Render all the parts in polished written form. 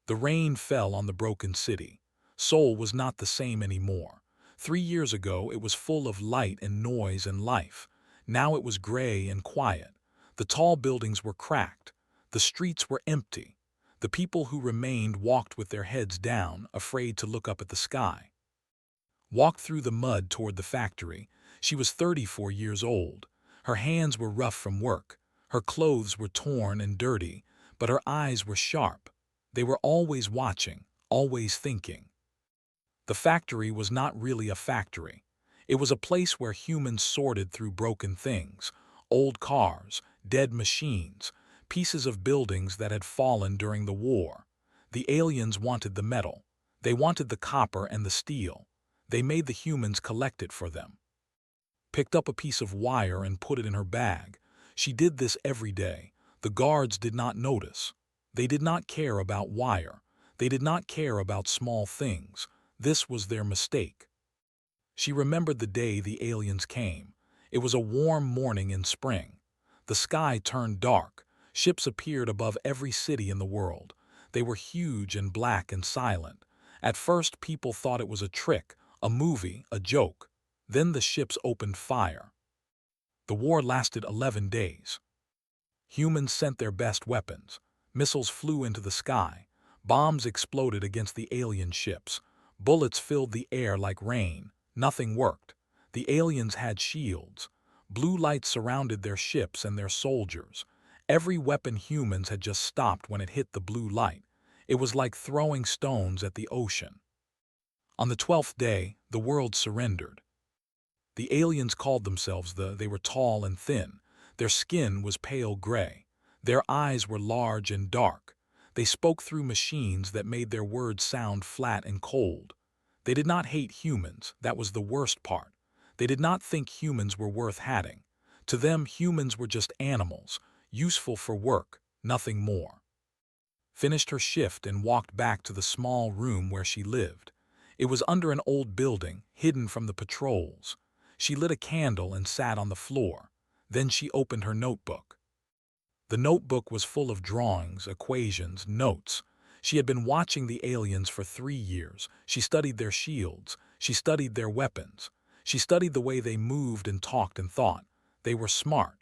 The rain fell on the broken city. Seoul was not the same anymore. 3 years ago it was full of light and noise and life. Now it was gray and quiet. The tall buildings were cracked. The streets were empty. The people who remained walked with their heads down, afraid to look up at the sky. Walked through the mud toward the factory. She was 34 years old. Her hands were rough from work. Her clothes were torn and dirty, but her eyes were sharp. They were always watching, always thinking. The factory was not really a factory. It was a place where humans sorted through broken things, old cars, dead machines, pieces of buildings that had fallen during the war. The aliens wanted the metal. They wanted the copper and the steel. They made the humans collect it for them. Picked up a piece of wire and put it in her bag. She did this every day. The guards did not notice. They did not care about wire. They did not care about small things. This was their mistake. She remembered the day the aliens came. It was a warm morning in spring. The sky turned dark. Ships appeared above every city in the world. They were huge and black and silent. At first, people thought it was a trick, a movie, a joke. Then the ships opened fire. The war lasted 11 days. Humans sent their best weapons. Missiles flew into the sky. Bombs exploded against the alien ships. Bullets filled the air like rain. Nothing worked. The aliens had shields. Blue light surrounded their ships and their soldiers. Every weapon humans had just stopped when it hit the blue light. It was like throwing stones at the ocean. On the 12th day, the world surrendered. The aliens called themselves they were tall and thin. Their skin was pale gray. Their eyes were large and dark. They spoke through machines that made their words sound flat and cold. They did not hate humans. That was the worst part. They did not think humans were worth hatting. To them, humans were just animals, useful for work, nothing more. Finished her shift and walked back to the small room where she lived. It was under an old building, hidden from the patrols. She lit a candle and sat on the floor. Then she opened her notebook. The notebook was full of drawings, equations, notes. She had been watching the aliens for 3 years. She studied their shields. She studied their weapons. She studied the way they moved and talked and thought. They were smart,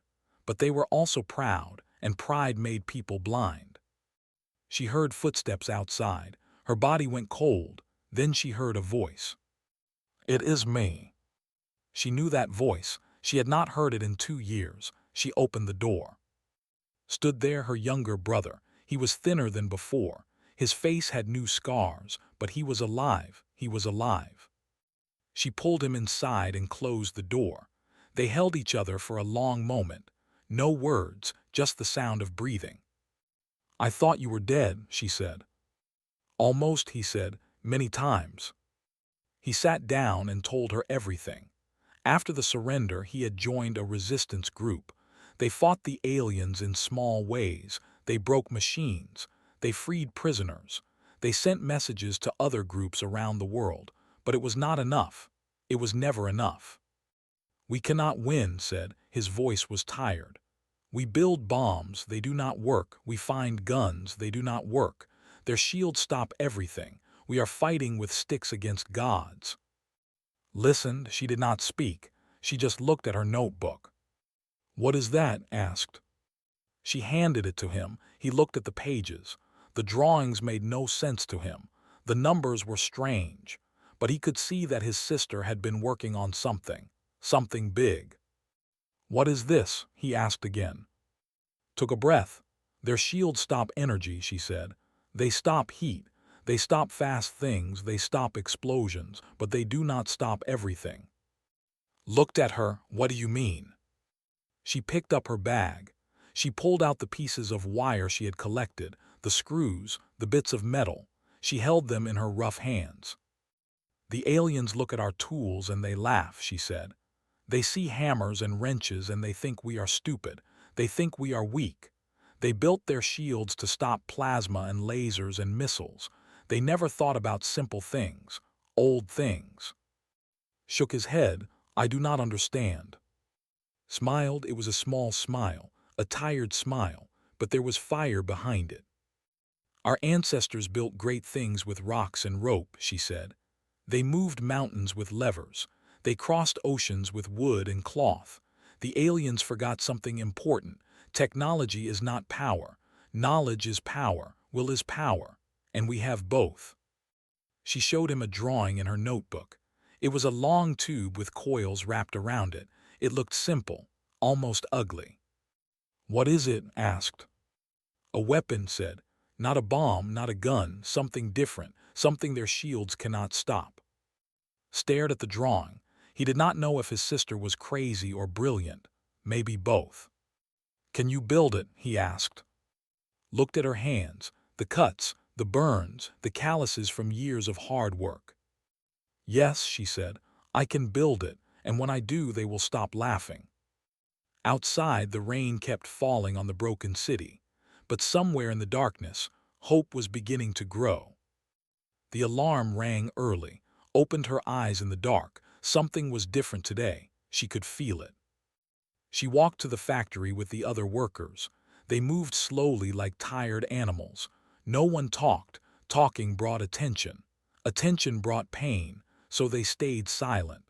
but they were also proud, and pride made people blind. She heard footsteps outside. Her body went cold. Then she heard a voice. "It is me." She knew that voice. She had not heard it in 2 years. She opened the door. Stood there her younger brother. He was thinner than before. His face had new scars, but he was alive. He was alive. She pulled him inside and closed the door. They held each other for a long moment. No words, just the sound of breathing. "I thought you were dead," she said. "Almost," he said, "many times." He sat down and told her everything. After the surrender, he had joined a resistance group. They fought the aliens in small ways. They broke machines. They freed prisoners. They sent messages to other groups around the world. But it was not enough. It was never enough. "We cannot win," said. His voice was tired. "We build bombs. They do not work. We find guns. They do not work. Their shields stop everything. We are fighting with sticks against gods." Listened, she did not speak. She just looked at her notebook. "What is that?" asked. She handed it to him. He looked at the pages. The drawings made no sense to him. The numbers were strange. But he could see that his sister had been working on something big. "What is this?" he asked again. Took a breath. "Their shields stop energy," she said. "They stop heat. They stop fast things. They stop explosions. But they do not stop everything." Looked at her. "What do you mean?" She picked up her bag. She pulled out the pieces of wire she had collected, the screws, the bits of metal. She held them in her rough hands. "The aliens look at our tools and they laugh," she said. "They see hammers and wrenches and they think we are stupid. They think we are weak. They built their shields to stop plasma and lasers and missiles. They never thought about simple things, old things." Shook his head. "I do not understand." Smiled. It was a small smile, a tired smile, but there was fire behind it. Our ancestors built great things with rocks and rope, she said. They moved mountains with levers. They crossed oceans with wood and cloth. The aliens forgot something important. Technology is not power. Knowledge is power. Will is power. And we have both. She showed him a drawing in her notebook. It was a long tube with coils wrapped around it. It looked simple, almost ugly. "What is it?" asked. "A weapon," said. "Not a bomb, not a gun, something different, something their shields cannot stop." Stared at the drawing. He did not know if his sister was crazy or brilliant. Maybe both. "Can you build it?" he asked. Looked at her hands, the cuts, the burns, the calluses from years of hard work. "Yes," she said, "I can build it, and when I do they will stop laughing." Outside, the rain kept falling on the broken city, but somewhere in the darkness, hope was beginning to grow. The alarm rang early, opened her eyes in the dark. Something was different today. She could feel it. She walked to the factory with the other workers. They moved slowly like tired animals. No one talked. Talking brought attention. Attention brought pain, so they stayed silent.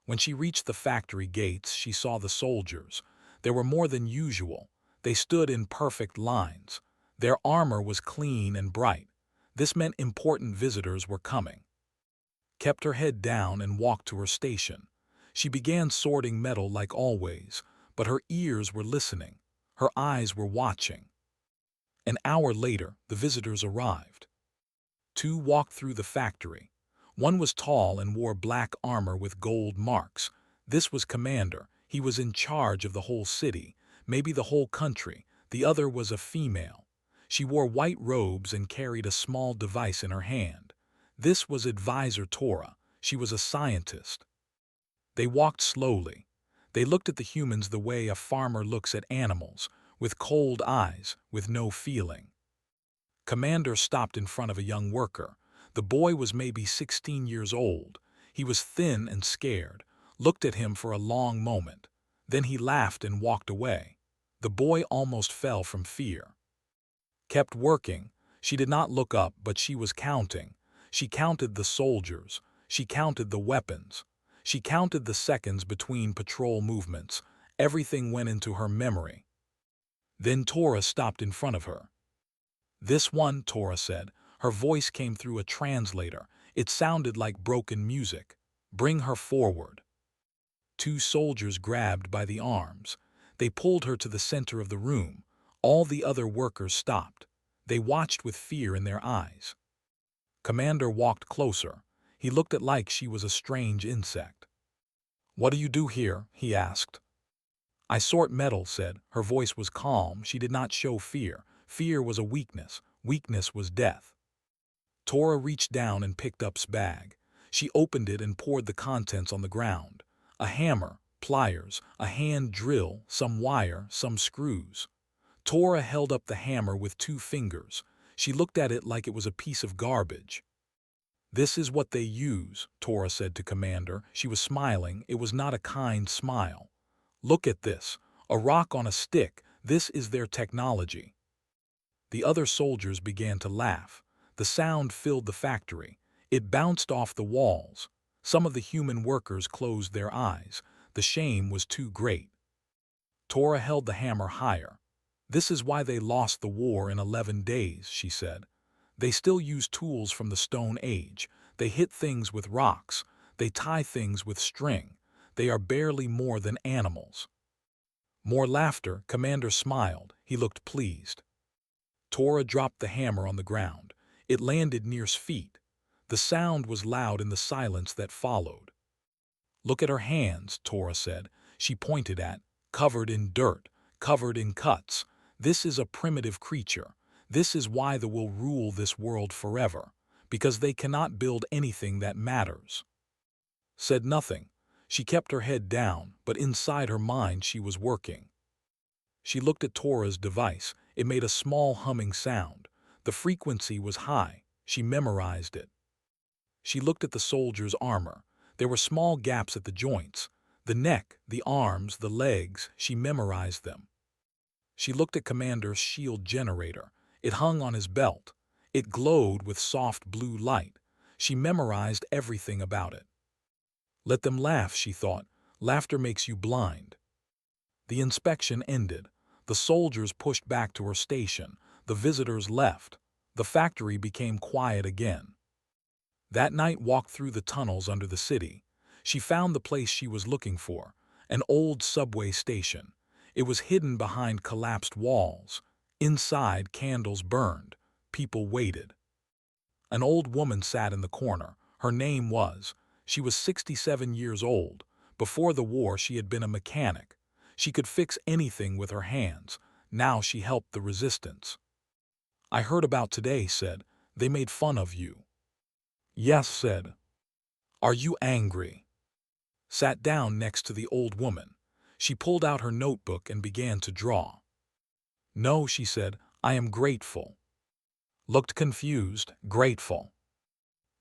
When she reached the factory gates, she saw the soldiers. There were more than usual. They stood in perfect lines. Their armor was clean and bright. This meant important visitors were coming. Kept her head down and walked to her station. She began sorting metal like always, but her ears were listening. Her eyes were watching. An hour later, the visitors arrived. Two walked through the factory. One was tall and wore black armor with gold marks. This was Commander. He was in charge of the whole city, maybe the whole country. The other was a female. She wore white robes and carried a small device in her hand. This was Advisor Tora. She was a scientist. They walked slowly. They looked at the humans the way a farmer looks at animals, with cold eyes, with no feeling. Commander stopped in front of a young worker. The boy was maybe 16 years old. He was thin and scared, looked at him for a long moment. Then he laughed and walked away. The boy almost fell from fear. Kept working. She did not look up, but she was counting. She counted the soldiers. She counted the weapons. She counted the seconds between patrol movements. Everything went into her memory. Then Tora stopped in front of her. "This one," Tora said. Her voice came through a translator. It sounded like broken music. "Bring her forward." Two soldiers grabbed by the arms. They pulled her to the center of the room. All the other workers stopped. They watched with fear in their eyes. Commander walked closer. He looked at like she was a strange insect. "What do you do here?" he asked. "I sort metal," said. Her voice was calm. She did not show fear. Fear was a weakness. Weakness was death. Tora reached down and picked up S's bag. She opened it and poured the contents on the ground. A hammer, pliers, a hand drill, some wire, some screws. Tora held up the hammer with 2 fingers. She looked at it like it was a piece of garbage. "This is what they use," Tora said to Commander. She was smiling. It was not a kind smile. "Look at this. A rock on a stick. This is their technology." The other soldiers began to laugh. The sound filled the factory. It bounced off the walls. Some of the human workers closed their eyes. The shame was too great. Tora held the hammer higher. "This is why they lost the war in 11 days, she said. "They still use tools from the Stone Age. They hit things with rocks. They tie things with string. They are barely more than animals." More laughter. Commander smiled. He looked pleased. Tora dropped the hammer on the ground. It landed near S's feet. The sound was loud in the silence that followed. "Look at her hands," Tora said. She pointed at, covered in dirt, covered in cuts. "This is a primitive creature. This is why they will rule this world forever, because they cannot build anything that matters." Said nothing. She kept her head down, but inside her mind she was working. She looked at Tora's device. It made a small humming sound. The frequency was high. She memorized it. She looked at the soldier's armor. There were small gaps at the joints. The neck, the arms, the legs, she memorized them. She looked at Commander's shield generator. It hung on his belt. It glowed with soft blue light. She memorized everything about it. Let them laugh, she thought. Laughter makes you blind. The inspection ended. The soldiers pushed back to her station. The visitors left. The factory became quiet again. That night walked through the tunnels under the city. She found the place she was looking for, an old subway station. It was hidden behind collapsed walls. Inside, candles burned. People waited. An old woman sat in the corner. Her name was. She was 67 years old. Before the war, she had been a mechanic. She could fix anything with her hands. Now she helped the resistance. I heard about today, said. They made fun of you. Yes, said. Are you angry? Sat down next to the old woman. She pulled out her notebook and began to draw. No, she said, I am grateful. Looked confused, grateful.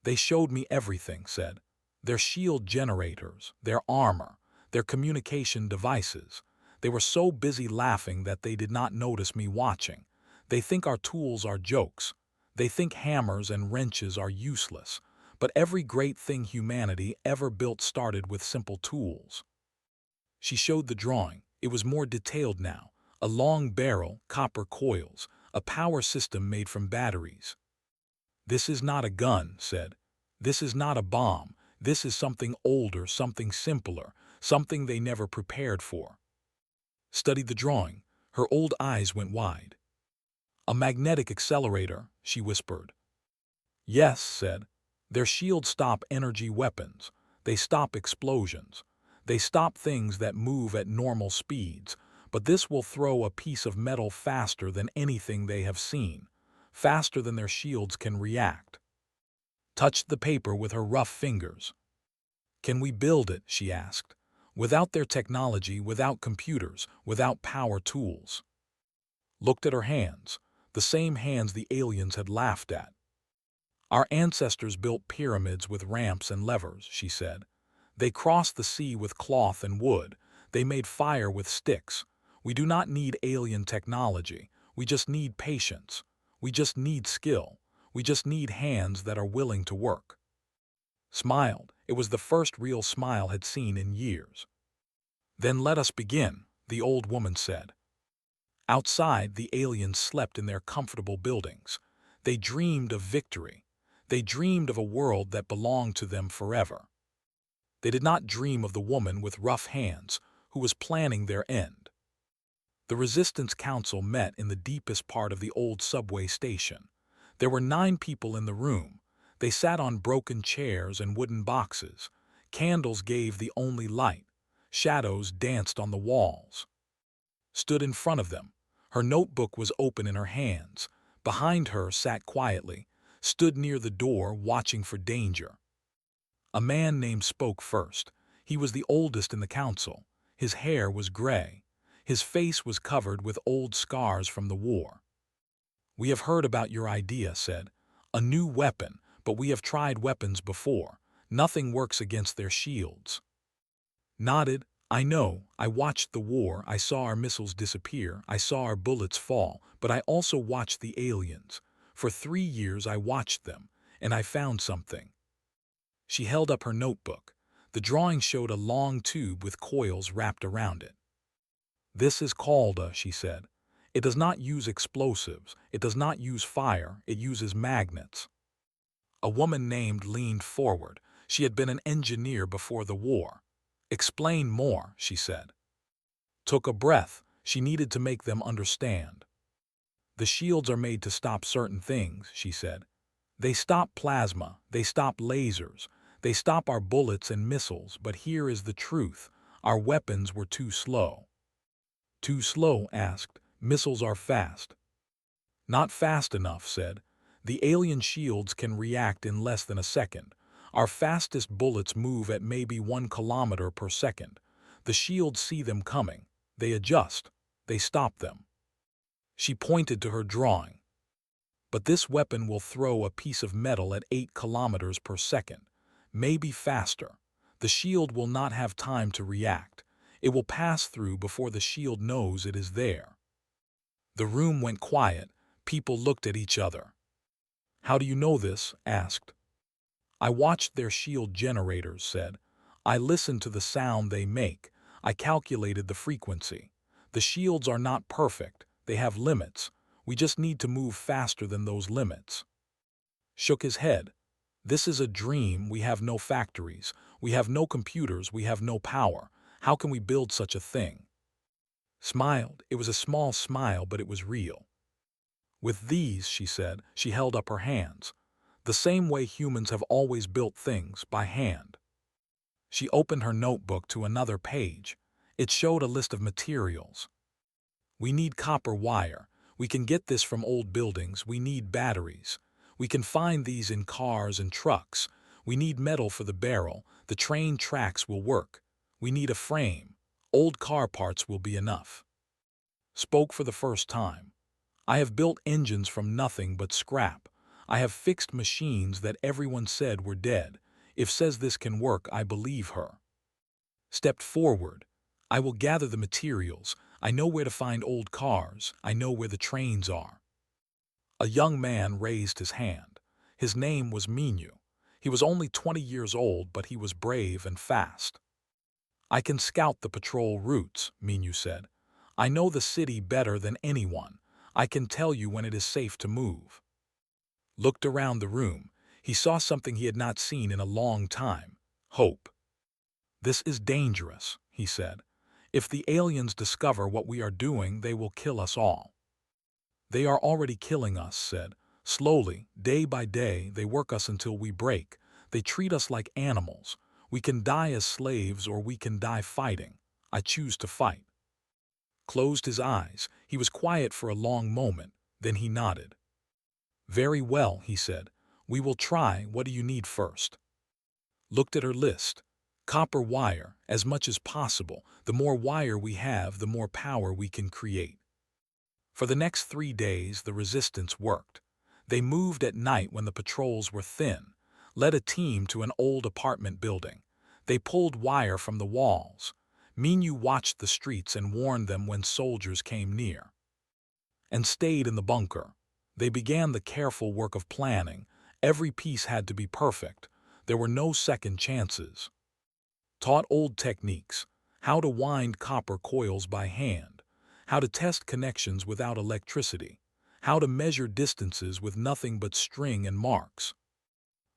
They showed me everything, said. Their shield generators, their armor, their communication devices. They were so busy laughing that they did not notice me watching. They think our tools are jokes. They think hammers and wrenches are useless. But every great thing humanity ever built started with simple tools. She showed the drawing. It was more detailed now. A long barrel, copper coils, a power system made from batteries. This is not a gun, said. This is not a bomb. This is something older, something simpler, something they never prepared for. Studied the drawing. Her old eyes went wide. A magnetic accelerator, she whispered. Yes, said. Their shields stop energy weapons. They stop explosions. They stop things that move at normal speeds. But this will throw a piece of metal faster than anything they have seen, faster than their shields can react. Touched the paper with her rough fingers. Can we build it, she asked, without their technology, without computers, without power tools? Looked at her hands, the same hands the aliens had laughed at. Our ancestors built pyramids with ramps and levers, she said. They crossed the sea with cloth and wood. They made fire with sticks. We do not need alien technology. We just need patience. We just need skill. We just need hands that are willing to work. Smiled. It was the first real smile had seen in years. Then let us begin, the old woman said. Outside, the aliens slept in their comfortable buildings. They dreamed of victory. They dreamed of a world that belonged to them forever. They did not dream of the woman with rough hands who was planning their end. The Resistance Council met in the deepest part of the old subway station. There were 9 people in the room. They sat on broken chairs and wooden boxes. Candles gave the only light. Shadows danced on the walls. Stood in front of them. Her notebook was open in her hands. Behind her sat quietly, stood near the door watching for danger. A man named spoke first. He was the oldest in the council. His hair was gray. His face was covered with old scars from the war. We have heard about your idea, said. A new weapon, but we have tried weapons before. Nothing works against their shields. Nodded. I know. I watched the war. I saw our missiles disappear. I saw our bullets fall. But I also watched the aliens. For 3 years I watched them, and I found something. She held up her notebook. The drawing showed a long tube with coils wrapped around it. This is called a, she said. It does not use explosives. It does not use fire. It uses magnets. A woman named leaned forward. She had been an engineer before the war. Explain more, she said. Took a breath. She needed to make them understand. The shields are made to stop certain things, she said. They stop plasma. They stop lasers. They stop our bullets and missiles. But here is the truth. Our weapons were too slow. Too slow, asked. Missiles are fast. Not fast enough, said. The alien shields can react in less than a second. Our fastest bullets move at maybe 1 kilometer per second. The shields see them coming. They adjust. They stop them. She pointed to her drawing. But this weapon will throw a piece of metal at 8 kilometers per second, maybe faster. The shield will not have time to react. It will pass through before the shield knows it is there. The room went quiet. People looked at each other. "How do you know this?" asked. "I watched their shield generators," said. "I listened to the sound they make. I calculated the frequency. The shields are not perfect. They have limits. We just need to move faster than those limits." Shook his head. "This is a dream. We have no factories. We have no computers. We have no power. How can we build such a thing?" Smiled. It was a small smile, but it was real. "With these," she said, she held up her hands. "The same way humans have always built things, by hand." She opened her notebook to another page. It showed a list of materials. "We need copper wire. We can get this from old buildings. We need batteries. We can find these in cars and trucks. We need metal for the barrel. The train tracks will work. We need a frame. Old car parts will be enough." Spoke for the first time. "I have built engines from nothing but scrap. I have fixed machines that everyone said were dead. If says this can work, I believe her." Stepped forward. "I will gather the materials. I know where to find old cars. I know where the trains are." A young man raised his hand. His name was Minu. He was only 20 years old, but he was brave and fast. "I can scout the patrol routes," Minu said. "I know the city better than anyone. I can tell you when it is safe to move." Looked around the room. He saw something he had not seen in a long time. Hope. "This is dangerous," he said. "If the aliens discover what we are doing, they will kill us all." "They are already killing us," said. "Slowly, day by day, they work us until we break. They treat us like animals. We can die as slaves or we can die fighting. I choose to fight." Closed his eyes. He was quiet for a long moment. Then he nodded. "Very well," he said. "We will try. What do you need first?" Looked at her list. "Copper wire, as much as possible. The more wire we have, the more power we can create." For the next 3 days, the resistance worked. They moved at night when the patrols were thin, led a team to an old apartment building. They pulled wire from the walls. Minu watched the streets and warned them when soldiers came near. And stayed in the bunker. They began the careful work of planning. Every piece had to be perfect. There were no second chances. Taught old techniques, how to wind copper coils by hand, how to test connections without electricity, how to measure distances with nothing but string and marks.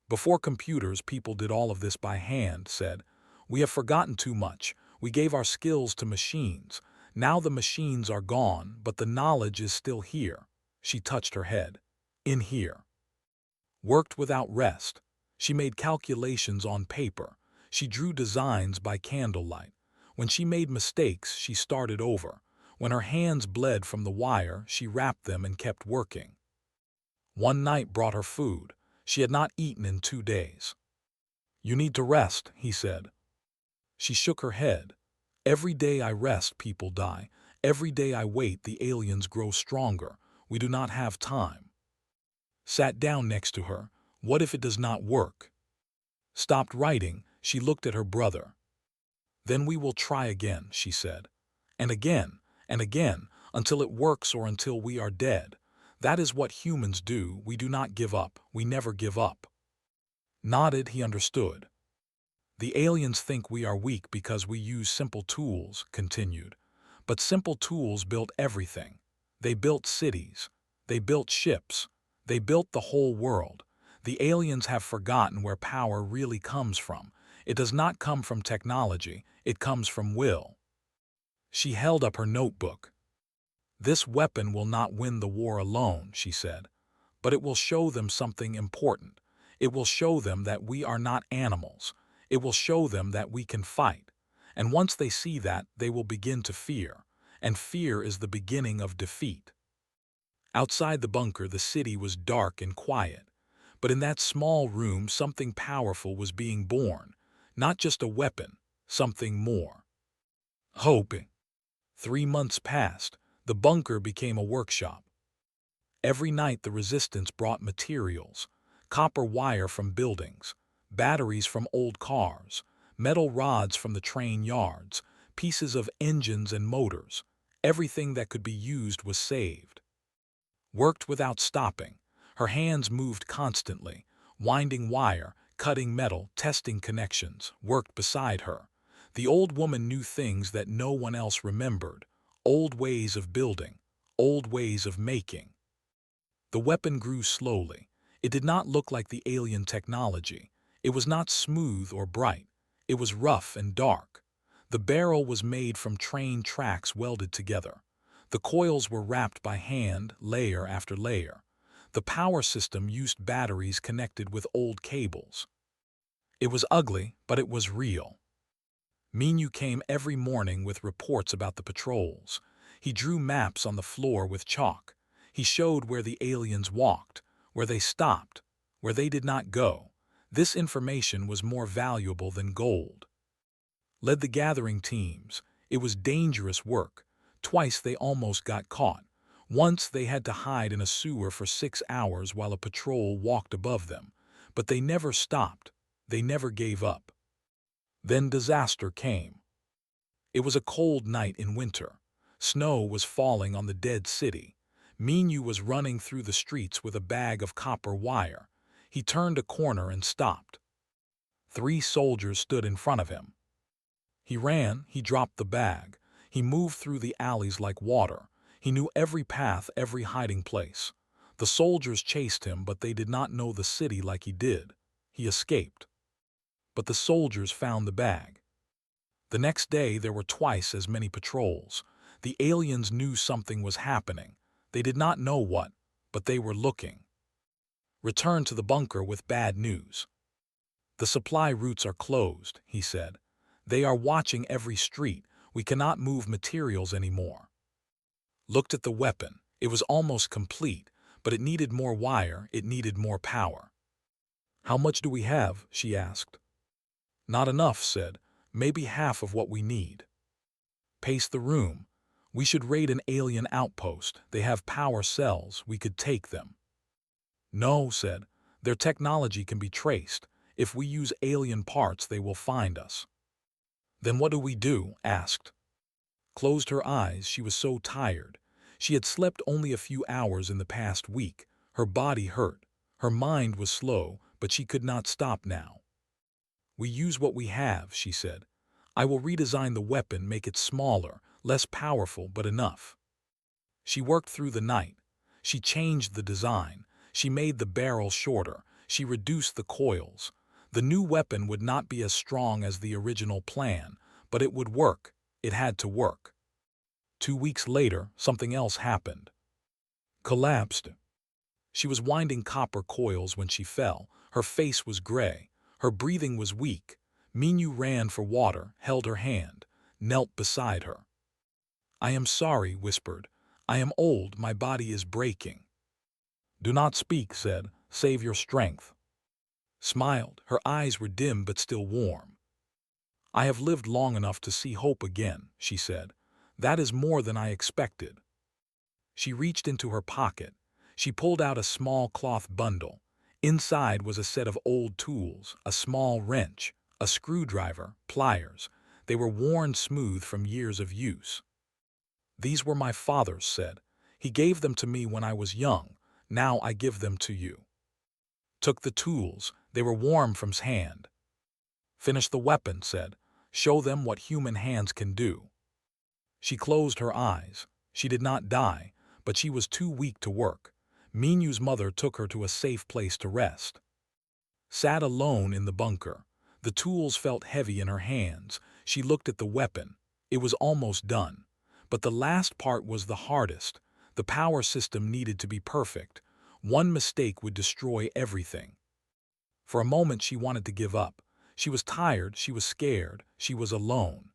Before computers, people did all of this by hand, said. "We have forgotten too much. We gave our skills to machines. Now the machines are gone, but the knowledge is still here." She touched her head. "In here." Worked without rest. She made calculations on paper. She drew designs by candlelight. When she made mistakes, she started over. When her hands bled from the wire, she wrapped them and kept working. One night brought her food. She had not eaten in 2 days. "You need to rest," he said. She shook her head. "Every day I rest, people die. Every day I wait, the aliens grow stronger. We do not have time." Sat down next to her. "What if it does not work?" Stopped writing. She looked at her brother. "Then we will try again," she said. And again, until it works or until we are dead. That is what humans do. We do not give up. We never give up. Nodded, he understood. "The aliens think we are weak because we use simple tools," continued. "But simple tools built everything. They built cities. They built ships. They built the whole world. The aliens have forgotten where power really comes from. It does not come from technology. It comes from will." She held up her notebook. "This weapon will not win the war alone," she said. "But it will show them something important. It will show them that we are not animals. It will show them that we can fight. And once they see that, they will begin to fear. And fear is the beginning of defeat." Outside the bunker, the city was dark and quiet. But in that small room, something powerful was being born. Not just a weapon, something more. Hope. 3 months passed. The bunker became a workshop. Every night the resistance brought materials. Copper wire from buildings, batteries from old cars, metal rods from the train yards, pieces of engines and motors. Everything that could be used was saved. Worked without stopping. Her hands moved constantly, winding wire, cutting metal, testing connections, worked beside her. The old woman knew things that no one else remembered, old ways of building, old ways of making. The weapon grew slowly. It did not look like the alien technology. It was not smooth or bright. It was rough and dark. The barrel was made from train tracks welded together. The coils were wrapped by hand, layer after layer. The power system used batteries connected with old cables. It was ugly, but it was real. Minyu came every morning with reports about the patrols. He drew maps on the floor with chalk. He showed where the aliens walked, where they stopped, where they did not go. This information was more valuable than gold. Led the gathering teams. It was dangerous work. Twice they almost got caught. Once they had to hide in a sewer for 6 hours while a patrol walked above them. But they never stopped. They never gave up. Then disaster came. It was a cold night in winter. Snow was falling on the dead city. Minyu was running through the streets with a bag of copper wire. He turned a corner and stopped. 3 soldiers stood in front of him. He ran, he dropped the bag. He moved through the alleys like water. He knew every path, every hiding place. The soldiers chased him, but they did not know the city like he did. He escaped. But the soldiers found the bag. The next day there were twice as many patrols. The aliens knew something was happening. They did not know what, but they were looking. Return to the bunker with bad news. The supply routes are closed, he said. They are watching every street. We cannot move materials anymore. Looked at the weapon. It was almost complete, but it needed more wire, it needed more power. How much do we have? She asked. Not enough, said. Maybe half of what we need. Pace the room. We should raid an alien outpost. They have power cells. We could take them. No, said. Their technology can be traced. If we use alien parts, they will find us. Then what do we do? Asked. Closed her eyes. She was so tired. She had slept only a few hours in the past week. Her body hurt. Her mind was slow, but she could not stop now. We use what we have, she said. I will redesign the weapon, make it smaller, less powerful, but enough. She worked through the night. She changed the design. She made the barrel shorter. She reduced the coils. The new weapon would not be as strong as the original plan, but it would work. It had to work. 2 weeks later, something else happened. Collapsed. She was winding copper coils when she fell. Her face was gray. Her breathing was weak. Minyu ran for water, held her hand, knelt beside her. I am sorry, whispered. I am old, my body is breaking. Do not speak, said. Save your strength. Smiled. Her eyes were dim but still warm. I have lived long enough to see hope again, she said. That is more than I expected. She reached into her pocket. She pulled out a small cloth bundle. Inside was a set of old tools, a small wrench, a screwdriver, pliers. They were worn smooth from years of use. These were my father's, said. He gave them to me when I was young. Now I give them to you. Took the tools. They were warm from his hand. Finish the weapon, said. Show them what human hands can do. She closed her eyes. She did not die, but she was too weak to work. Minyu's mother took her to a safe place to rest. Sat alone in the bunker. The tools felt heavy in her hands. She looked at the weapon. It was almost done. But the last part was the hardest. The power system needed to be perfect. One mistake would destroy everything. For a moment she wanted to give up. She was tired, she was scared, she was alone.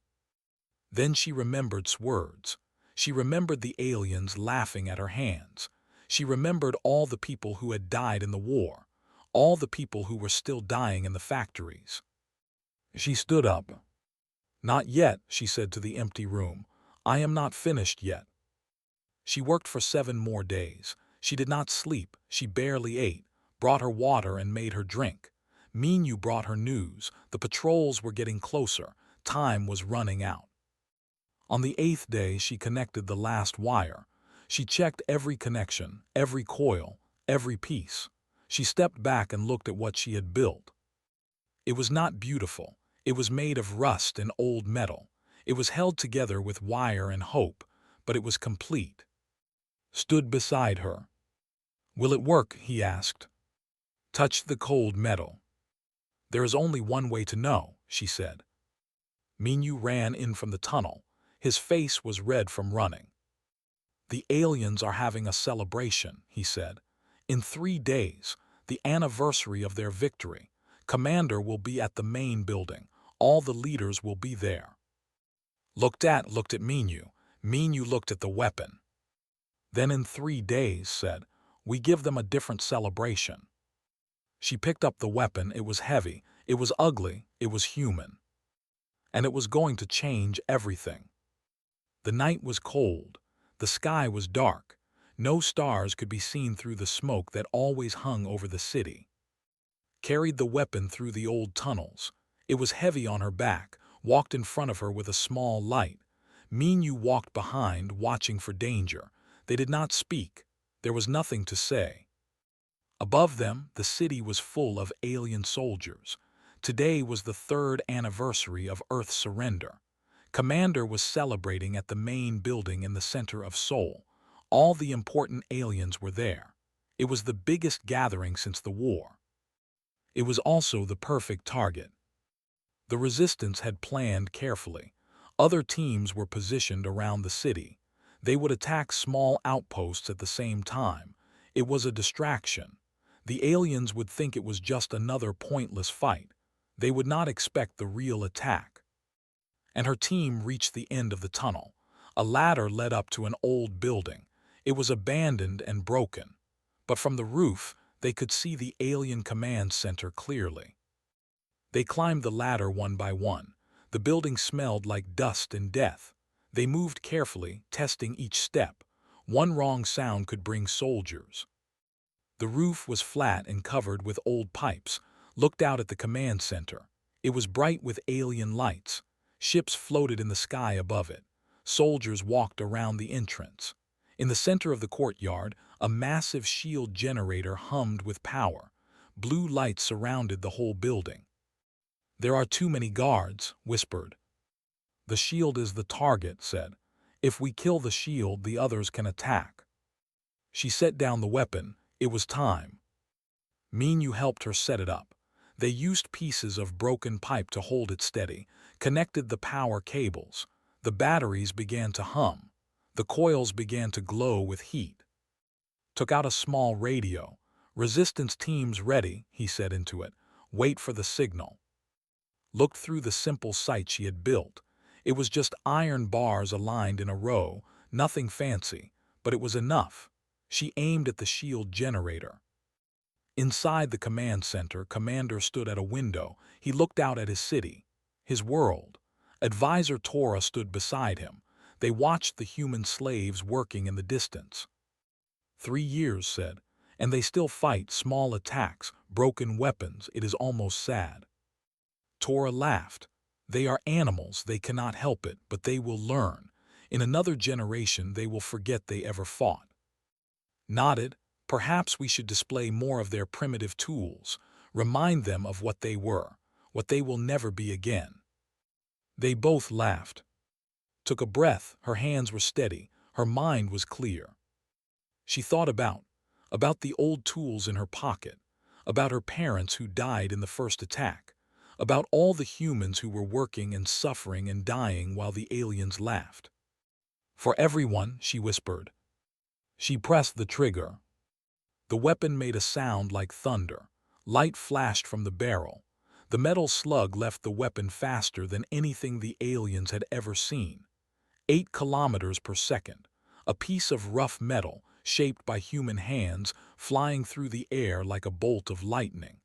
Then she remembered words. She remembered the aliens laughing at her hands. She remembered all the people who had died in the war, all the people who were still dying in the factories. She stood up. Not yet, she said to the empty room. I am not finished yet. She worked for 7 more days. She did not sleep. She barely ate, brought her water and made her drink. Minyu brought her news. The patrols were getting closer. Time was running out. On the 8th day, she connected the last wire. She checked every connection, every coil, every piece. She stepped back and looked at what she had built. It was not beautiful. It was made of rust and old metal. It was held together with wire and hope, but it was complete. Stood beside her. "Will it work?" he asked. Touched the cold metal. "There is only one way to know," she said. Minyu ran in from the tunnel. His face was red from running. "The aliens are having a celebration," he said. "In 3 days, the anniversary of their victory. Commander will be at the main building. All the leaders will be there." Looked at Minyu. Minyu looked at the weapon. "Then in 3 days," said, "we give them a different celebration." She picked up the weapon. It was heavy, it was ugly, it was human. And it was going to change everything. The night was cold. The sky was dark. No stars could be seen through the smoke that always hung over the city. Carried the weapon through the old tunnels. It was heavy on her back, walked in front of her with a small light. Minyu walked behind, watching for danger. They did not speak. There was nothing to say. Above them, the city was full of alien soldiers. Today was the 3rd anniversary of Earth's surrender. Commander was celebrating at the main building in the center of Seoul. All the important aliens were there. It was the biggest gathering since the war. It was also the perfect target. The resistance had planned carefully. Other teams were positioned around the city. They would attack small outposts at the same time. It was a distraction. The aliens would think it was just another pointless fight. They would not expect the real attack. And her team reached the end of the tunnel. A ladder led up to an old building. It was abandoned and broken. But from the roof, they could see the alien command center clearly. They climbed the ladder one by one. The building smelled like dust and death. They moved carefully, testing each step. One wrong sound could bring soldiers. The roof was flat and covered with old pipes. Looked out at the command center. It was bright with alien lights. Ships floated in the sky above it. Soldiers walked around the entrance. In the center of the courtyard, a massive shield generator hummed with power. Blue lights surrounded the whole building. "There are too many guards," whispered. "The shield is the target," said. "If we kill the shield, the others can attack." She set down the weapon. It was time. Minyu helped her set it up. They used pieces of broken pipe to hold it steady, connected the power cables. The batteries began to hum. The coils began to glow with heat. Took out a small radio. "Resistance teams ready," he said into it. "Wait for the signal." Looked through the simple sight she had built. It was just iron bars aligned in a row, nothing fancy, but it was enough. She aimed at the shield generator. Inside the command center, Commander stood at a window. He looked out at his city, his world. Advisor Tora stood beside him. They watched the human slaves working in the distance. 3 years, said, and they still fight small attacks, broken weapons. It is almost sad. Tora laughed. They are animals, they cannot help it, but they will learn. In another generation they will forget they ever fought. Nodded. Perhaps we should display more of their primitive tools, remind them of what they were, what they will never be again. They both laughed. Took a breath, her hands were steady, her mind was clear. She thought about the old tools in her pocket, about her parents who died in the first attack, about all the humans who were working and suffering and dying while the aliens laughed. For everyone, she whispered. She pressed the trigger. The weapon made a sound like thunder. Light flashed from the barrel. The metal slug left the weapon faster than anything the aliens had ever seen. 8 kilometers per second. A piece of rough metal, shaped by human hands, flying through the air like a bolt of lightning.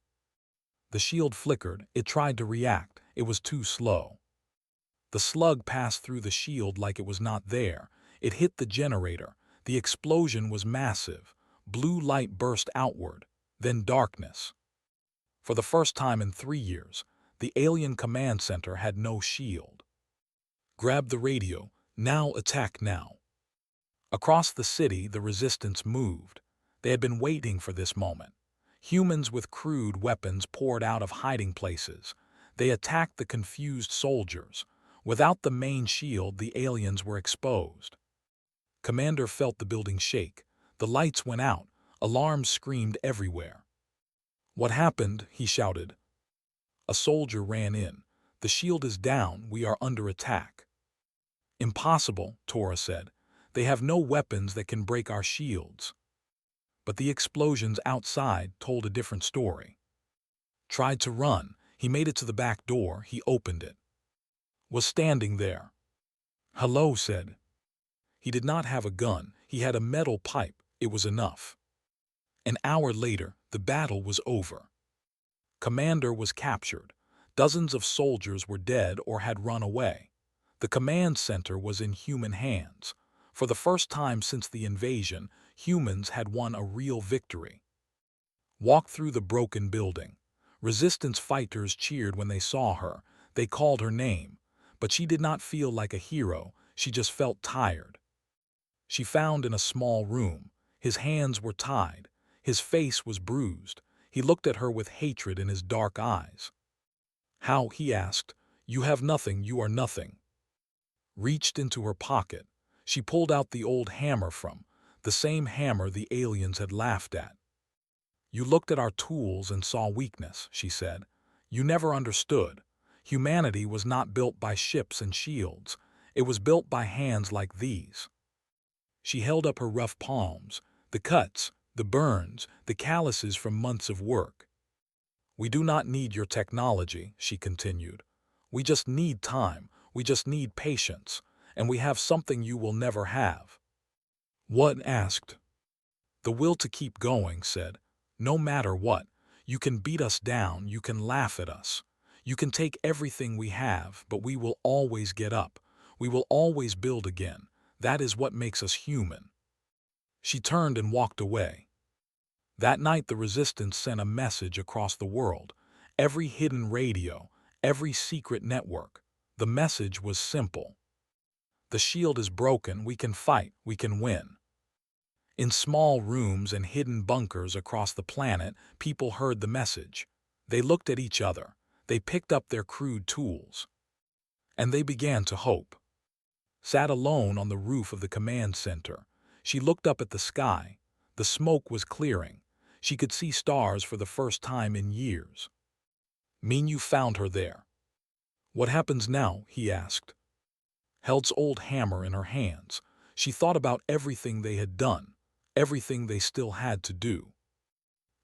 The shield flickered. It tried to react. It was too slow. The slug passed through the shield like it was not there. It hit the generator. The explosion was massive. Blue light burst outward, then darkness. For the first time in 3 years, the alien command center had no shield. Grabbed the radio. Now, attack now. Across the city, the resistance moved. They had been waiting for this moment. Humans with crude weapons poured out of hiding places. They attacked the confused soldiers. Without the main shield, the aliens were exposed. Commander felt the building shake. The lights went out. Alarms screamed everywhere. "What happened?" he shouted. A soldier ran in. "The shield is down. We are under attack." "Impossible," Tora said. "They have no weapons that can break our shields." But the explosions outside told a different story. Tried to run. He made it to the back door. He opened it. Was standing there. "Hello," said. He did not have a gun. He had a metal pipe. It was enough. An hour later, the battle was over. Commander was captured. Dozens of soldiers were dead or had run away. The command center was in human hands. For the first time since the invasion, humans had won a real victory. Walked through the broken building. Resistance fighters cheered when they saw her. They called her name. But she did not feel like a hero. She just felt tired. She found in a small room. His hands were tied. His face was bruised. He looked at her with hatred in his dark eyes. "How?" he asked. "You have nothing. You are nothing." Reached into her pocket. She pulled out the old hammer from, the same hammer the aliens had laughed at. "You looked at our tools and saw weakness," she said. "You never understood. Humanity was not built by ships and shields. It was built by hands like these." She held up her rough palms, the cuts, the burns, the calluses from months of work. "We do not need your technology," she continued. "We just need time. We just need patience. And we have something you will never have." "What?" asked. "The will to keep going," said. "No matter what. You can beat us down. You can laugh at us. You can take everything we have, but we will always get up. We will always build again. That is what makes us human." She turned and walked away. That night the resistance sent a message across the world. Every hidden radio, every secret network. The message was simple. The shield is broken. We can fight. We can win. In small rooms and hidden bunkers across the planet, people heard the message. They looked at each other. They picked up their crude tools. And they began to hope. Sat alone on the roof of the command center. She looked up at the sky. The smoke was clearing. She could see stars for the first time in years. Minyu found her there. "What happens now?" he asked. Held's old hammer in her hands. She thought about everything they had done, everything they still had to do.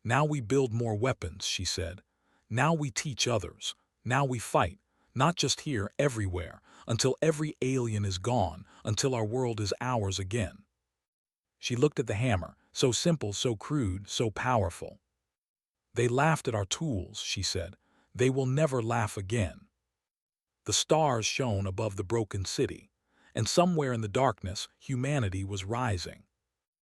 "Now we build more weapons," she said. "Now we teach others. Now we fight, not just here, everywhere, until every alien is gone, until our world is ours again." She looked at the hammer, so simple, so crude, so powerful. "They laughed at our tools," she said. "They will never laugh again." The stars shone above the broken city, and somewhere in the darkness, humanity was rising.